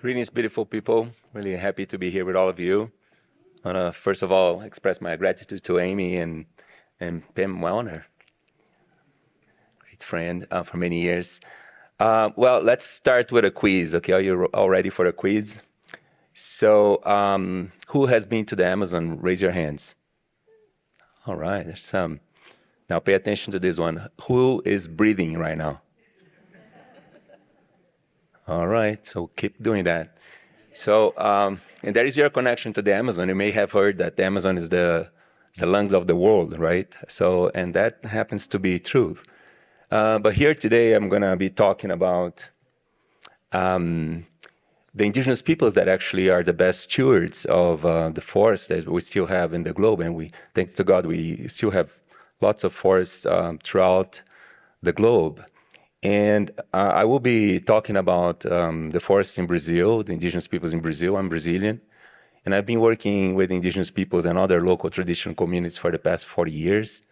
Greetings, beautiful people. Really happy to be here with all of you. I want to first of all express my gratitude to Amy and Pam Wellner, great friend for many years. Well, let's start with a quiz. Okay, are you all ready for a quiz? So, who has been to the Amazon? Raise your hands. All right, there's some. Now pay attention to this one. Who is breathing right now? All right, so keep doing that. So, and that is your connection to the Amazon. You may have heard that the Amazon is the lungs of the world, right? So, and that happens to be truth. But here today, I'm going to be talking about the indigenous peoples that actually are the best stewards of the forests that we still have in the globe. And we, thanks to God, we still have lots of forests throughout the globe. And I will be talking about the forests in Brazil, the indigenous peoples in Brazil. I'm Brazilian. And I've been working with indigenous peoples and other local traditional communities for the past 40 years.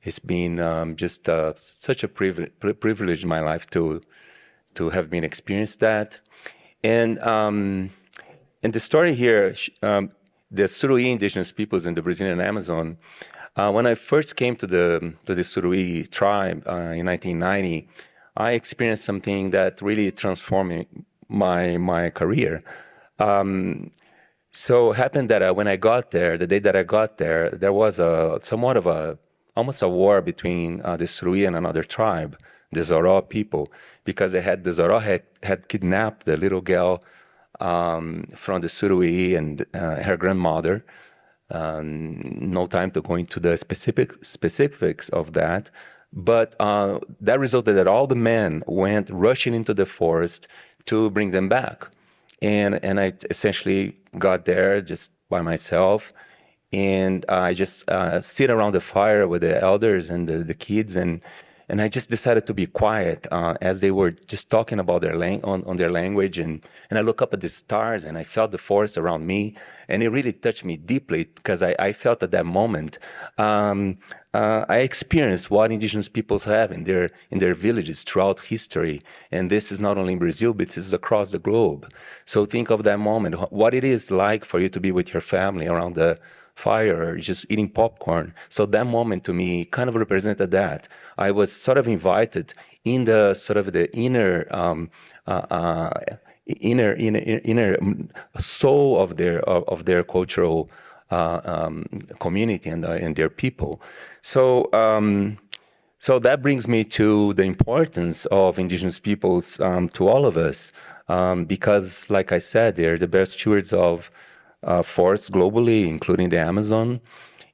It's been just such a privilege in my life to have been experienced that. And the story here, the Suruí indigenous peoples in the Brazilian Amazon, when I first came to the Suruí tribe in 1990, I experienced something that really transformed my career. So it happened that when I got there, the day that I got there, there was somewhat of almost a war between the Suruí and another tribe, the Zoró people, because the Zoró had kidnapped the little girl from the Suruí and her grandmother. No time to go into the specifics of that. But that resulted that all the men went rushing into the forest to bring them back. And I essentially got there just by myself. And I just sit around the fire with the elders and the kids. And I just decided to be quiet as they were just talking about their on their language. And I look up at the stars and I felt the forest around me. And it really touched me deeply because I felt at that moment, I experienced what indigenous peoples have in their villages throughout history. And this is not only in Brazil, but this is across the globe. So think of that moment, what it is like for you to be with your family around the fire or just eating popcorn. So that moment to me kind of represented that. I was sort of invited in the sort of the inner soul of their cultural community and their people. So so that brings me to the importance of indigenous peoples to all of us, because, like I said, they're the best stewards of forests globally, including the Amazon.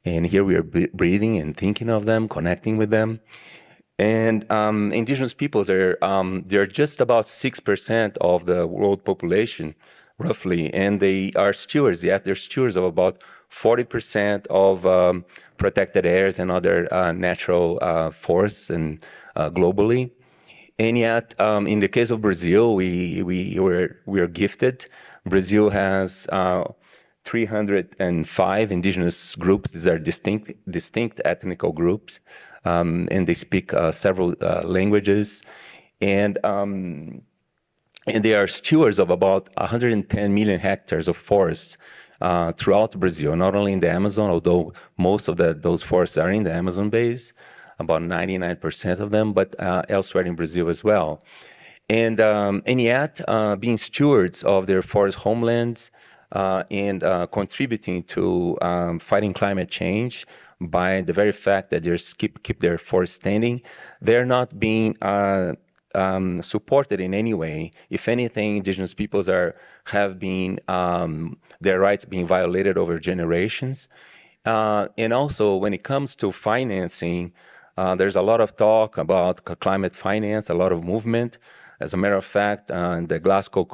And here we are breathing and thinking of them, connecting with them. And indigenous peoples are they're just about 6% of the world population, roughly, and they are stewards. Yet they're stewards of about 40% of protected areas and other natural forests and globally. And yet, in the case of Brazil, we are gifted. Brazil has 305 indigenous groups. These are distinct ethnical groups, and they speak several languages, and they are stewards of about 110 million hectares of forests throughout Brazil, not only in the Amazon, although most of those forests are in the Amazon base, about 99% of them, but elsewhere in Brazil as well. And yet, being stewards of their forest homelands and contributing to fighting climate change by the very fact that they keep their forest standing, they're not being supported in any way. If anything, indigenous peoples have been their rights being violated over generations. And also, when it comes to financing, there's a lot of talk about climate finance, a lot of movement. As a matter of fact, in the Glasgow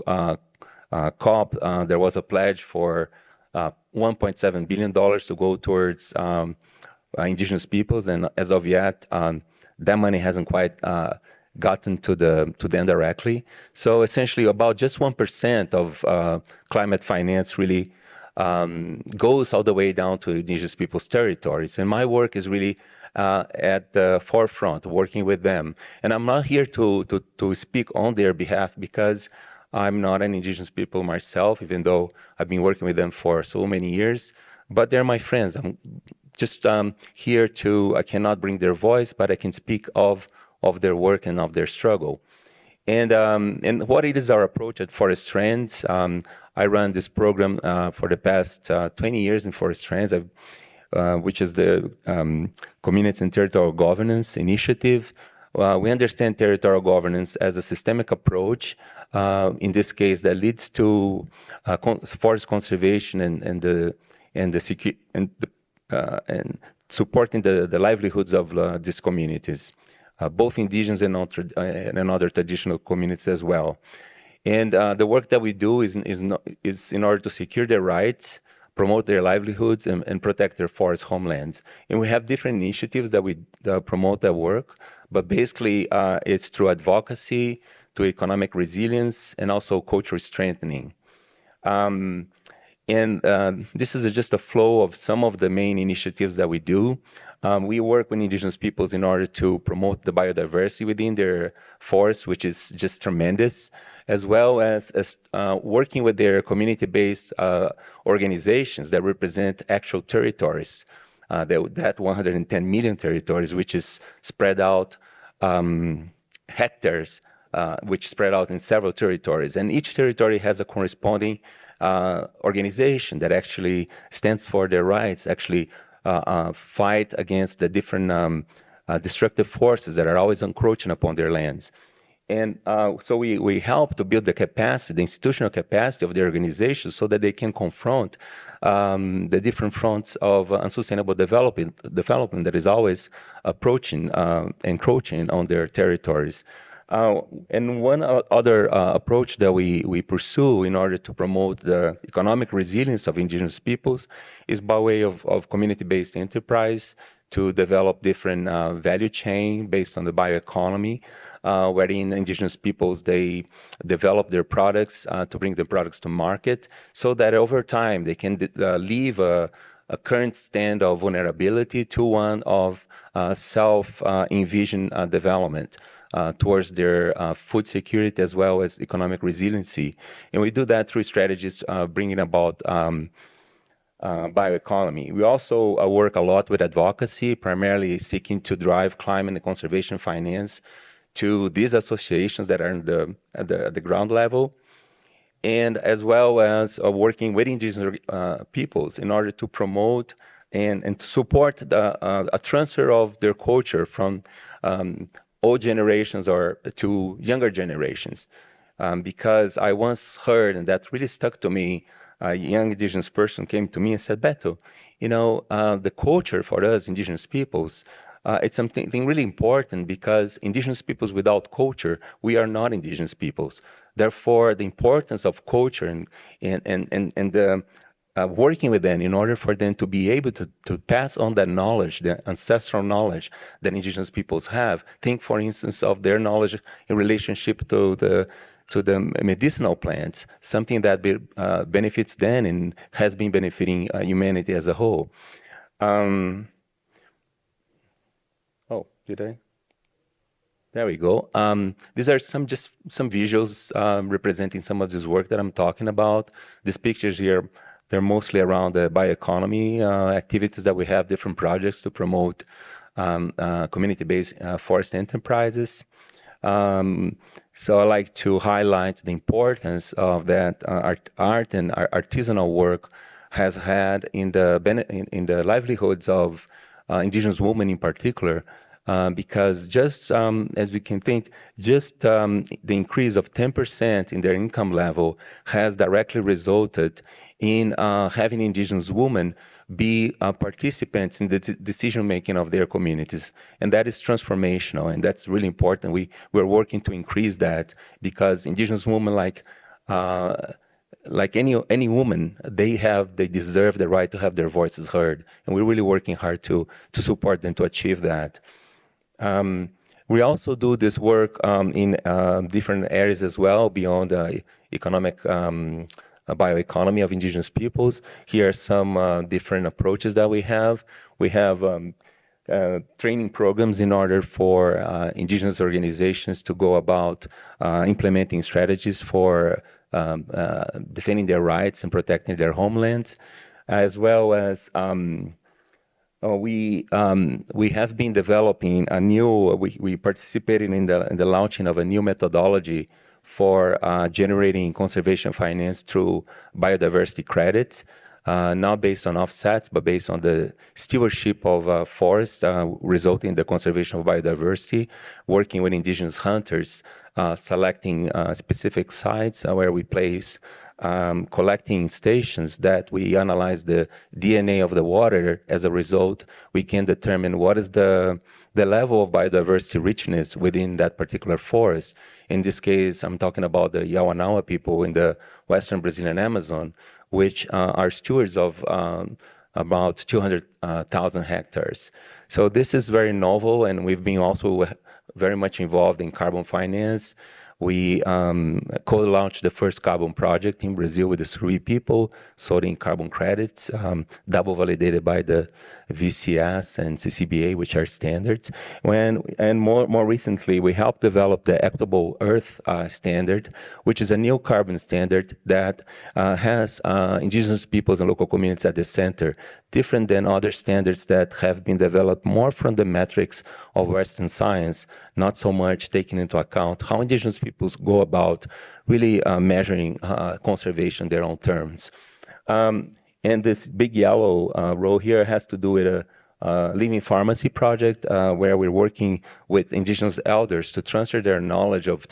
COP, there was a pledge for $1.7 billion to go towards indigenous peoples, and as of yet, that money hasn't quite gotten to them directly. So essentially, about just 1% of climate finance really goes all the way down to indigenous people's territories. And my work is really at the forefront, working with them. And I'm not here to speak on their behalf because I'm not an Indigenous people myself, even though I've been working with them for so many years, but they're my friends. I'm just here to, I cannot bring their voice, but I can speak of their work and of their struggle. And what it is our approach at Forest Trends. I run this program for the past 20 years in Forest Trends, which is the Community and Territorial Governance Initiative. We understand territorial governance as a systemic approach, in this case, that leads to forest conservation and supporting the livelihoods of these communities, both indigenous and other traditional communities as well. And the work that we do is in order to secure their rights, promote their livelihoods, and protect their forest homelands. And we have different initiatives that we promote that work, but basically it's through advocacy, to economic resilience, and also cultural strengthening. This is just a flow of some of the main initiatives that we do. We work with Indigenous peoples in order to promote the biodiversity within their forests, which is just tremendous, as well as working with their community-based organizations that represent actual territories, that 110 million territories, which is spread out hectares, which spread out in several territories. And each territory has a corresponding organization that actually stands for their rights, actually fight against the different destructive forces that are always encroaching upon their lands. And so we help to build the capacity, the institutional capacity of the organizations so that they can confront the different fronts of unsustainable development that is always approaching, encroaching on their territories. And one other approach that we pursue in order to promote the economic resilience of Indigenous peoples is by way of community-based enterprise to develop different value chain based on the bioeconomy, wherein Indigenous peoples, they develop their products to bring the products to market so that over time they can leave a current stand of vulnerability to one of self-envisioned development. Towards their food security as well as economic resiliency. And we do that through strategies bringing about bioeconomy. We also work a lot with advocacy, primarily seeking to drive climate and conservation finance to these associations that are at the ground level, and as well as working with Indigenous peoples in order to promote and to support a transfer of their culture from old generations or to younger generations. Because I once heard, and that really stuck to me, a young Indigenous person came to me and said, Beto, the culture for us Indigenous peoples, it's something really important because Indigenous peoples without culture, we are not Indigenous peoples. Therefore, the importance of culture and the working with them in order for them to be able to pass on that knowledge, the ancestral knowledge that Indigenous peoples have. Think, for instance, of their knowledge in relationship to the medicinal plants, something that benefits them and has been benefiting humanity as a whole. Oh, did I? There we go. These are some visuals representing some of this work that I'm talking about. These pictures here, they're mostly around the bioeconomy activities that we have, different projects to promote community-based forest enterprises. So I like to highlight the importance of that art and artisanal work has had in the livelihoods of Indigenous women in particular. Because just as we can think, just the increase of 10% in their income level has directly resulted in having Indigenous women be participants in the decision-making of their communities. And that is transformational, and that's really important. We're working to increase that because Indigenous women, like any woman, they deserve the right to have their voices heard. And we're really working hard to support them to achieve that. We also do this work in different areas as well beyond the economic bioeconomy of Indigenous peoples. Here are some different approaches that we have. We have training programs in order for indigenous organizations to go about implementing strategies for defending their rights and protecting their homelands, as well as we have been developing a new. We participated in the launching of a new methodology for generating conservation finance through biodiversity credits, not based on offsets, but based on the stewardship of forests, resulting in the conservation of biodiversity, working with indigenous hunters, selecting specific sites where we place collecting stations that we analyze the DNA of the water. As a result, we can determine what is the level of biodiversity richness within that particular forest. In this case, I'm talking about the Yawanawa people in the Western Brazilian Amazon, which are stewards of about 200,000 hectares. So this is very novel, and we've been also very much involved in carbon finance. We co-launched the first carbon project in Brazil with the Surui people, sorting carbon credits, double validated by the VCS and CCBA, which are standards. And more recently, we helped develop the Equitable Earth standard, which is a new carbon standard that has indigenous peoples and local communities at the center, different than other standards that have been developed more from the metrics of Western science, not so much taking into account how indigenous peoples go about really measuring conservation in their own terms. And this big yellow row here has to do with a living pharmacy project where we're working with indigenous elders to transfer their knowledge of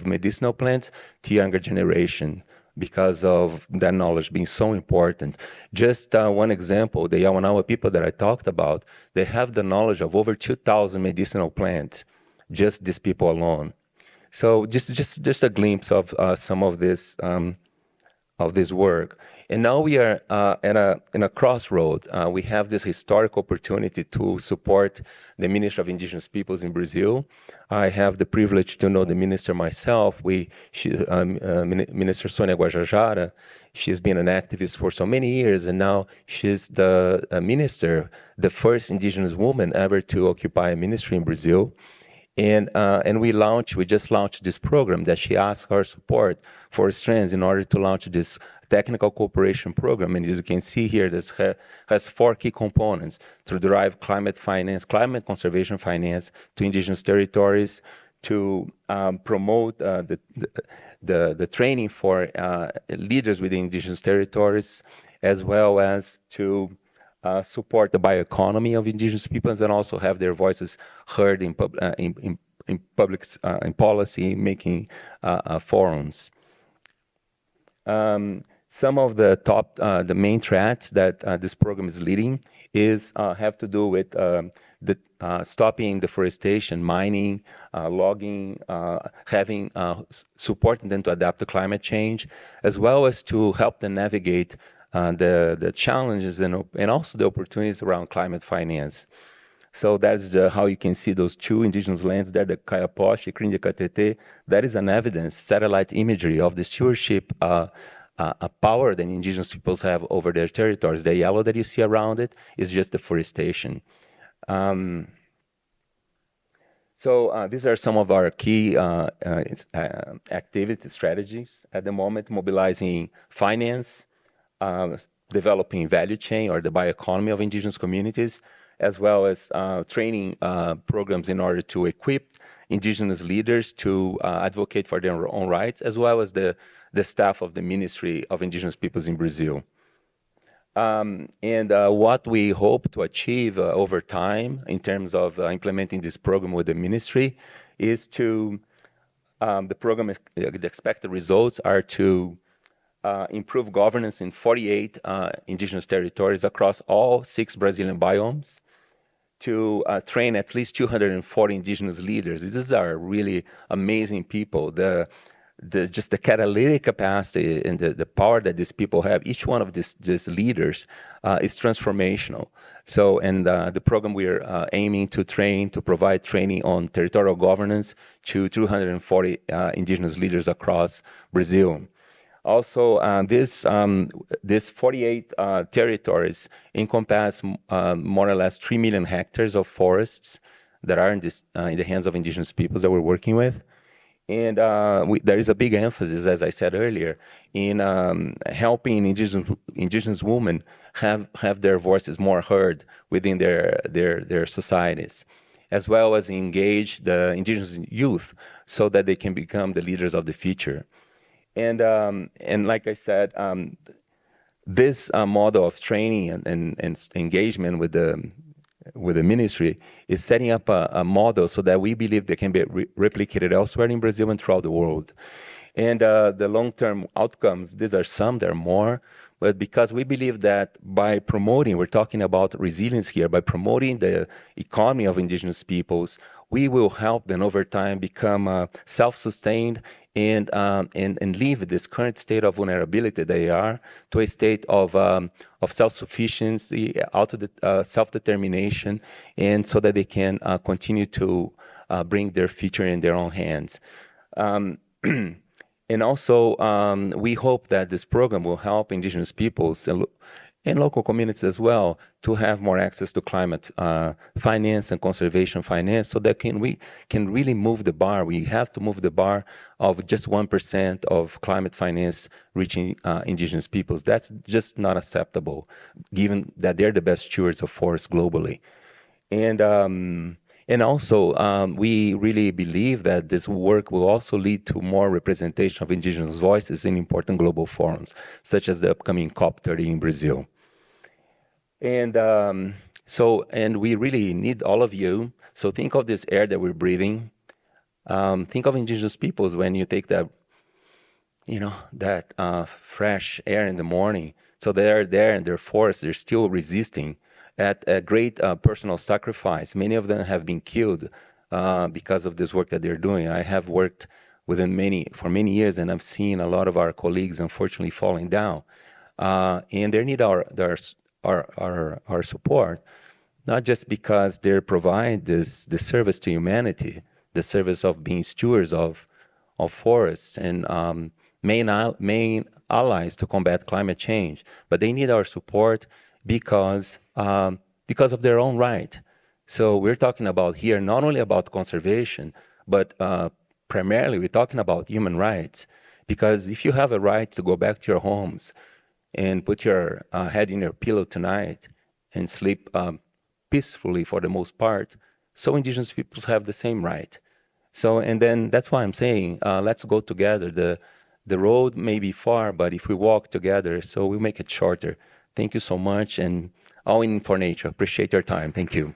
medicinal plants to younger generation, because of that knowledge being so important. Just one example, the Yawanawa people that I talked about, they have the knowledge of over 2,000 medicinal plants, just these people alone. So just a glimpse of some of this work. And now we are in a crossroad. We have this historic opportunity to support the Ministry of Indigenous Peoples in Brazil. I have the privilege to know the minister myself. Minister Sônia Guajajara, she's been an activist for so many years, and now she's the minister, the first indigenous woman ever to occupy a ministry in Brazil. And we just launched this program that she asked our support for strands in order to launch this technical cooperation program. And as you can see here, this has 4 key components: to derive climate finance, climate conservation finance to indigenous territories, to promote the training for leaders within indigenous territories, as well as to support the bioeconomy of indigenous peoples and also have their voices heard in policy making forums. Some of the the main threats that this program is leading have to do with stopping deforestation, mining, logging, having supporting them to adapt to climate change, as well as to help them navigate the challenges and also the opportunities around climate finance. So that's how you can see those 2 indigenous lands there, the Kayapoche, Krindikatete. That is an evidence, satellite imagery of the stewardship power that indigenous peoples have over their territories. The yellow that you see around it is just deforestation. So these are some of our key activity strategies at the moment: mobilizing finance, developing value chain or the bioeconomy of indigenous communities, as well as training programs in order to equip indigenous leaders to advocate for their own rights, as well as the staff of the Ministry of Indigenous Peoples in Brazil. And what we hope to achieve over time in terms of implementing this program with the ministry is to, the expected results are to improve governance in 48 indigenous territories across all 6 Brazilian biomes, to train at least 240 indigenous leaders. These are really amazing people. Just the catalytic capacity and the power that these people have, each one of these leaders is transformational. So, and the program we're aiming to provide training on territorial governance to 240 indigenous leaders across Brazil. Also, this 48 territories encompass more or less 3 million hectares of forests that are in the hands of indigenous peoples that we're working with. And there is a big emphasis, as I said earlier, in helping indigenous women have their voices more heard within their societies, as well as engage the indigenous youth so that they can become the leaders of the future. And like I said, this model of training and engagement with the ministry is setting up a model so that we believe they can be replicated elsewhere in Brazil and throughout the world. And the long-term outcomes, these are some, there are more, but because we believe that by promoting, we're talking about resilience here, by promoting the economy of indigenous peoples, we will help them over time become self-sustained and leave this current state of vulnerability they are to a state of self-sufficiency, self-determination, and so that they can continue to bring their future in their own hands. And also, we hope that this program will help indigenous peoples and local communities as well to have more access to climate finance and conservation finance, so that we can really move the bar. We have to move the bar of just 1% of climate finance reaching indigenous peoples. That's just not acceptable, given that they're the best stewards of forests globally. And also, we really believe that this work will also lead to more representation of indigenous voices in important global forums, such as the upcoming COP30 in Brazil. And and we really need all of you. So think of this air that we're breathing. Think of indigenous peoples when you take that, that fresh air in the morning. So they're there in their forests, they're still resisting at a great personal sacrifice. Many of them have been killed because of this work that they're doing. I have worked with them for many years, and I've seen a lot of our colleagues unfortunately falling down. And they need our support, not just because they provide this service to humanity, the service of being stewards of forests and main allies to combat climate change, but they need our support because of their own right. So we're talking about here not only about conservation, but primarily we're talking about human rights. Because if you have a right to go back to your homes and put your head in your pillow tonight and sleep peacefully for the most part, so indigenous peoples have the same right. So, and then that's why I'm saying, let's go together. The road may be far, but if we walk together, so we'll make it shorter. Thank you so much, and all in for nature. Appreciate your time. Thank you.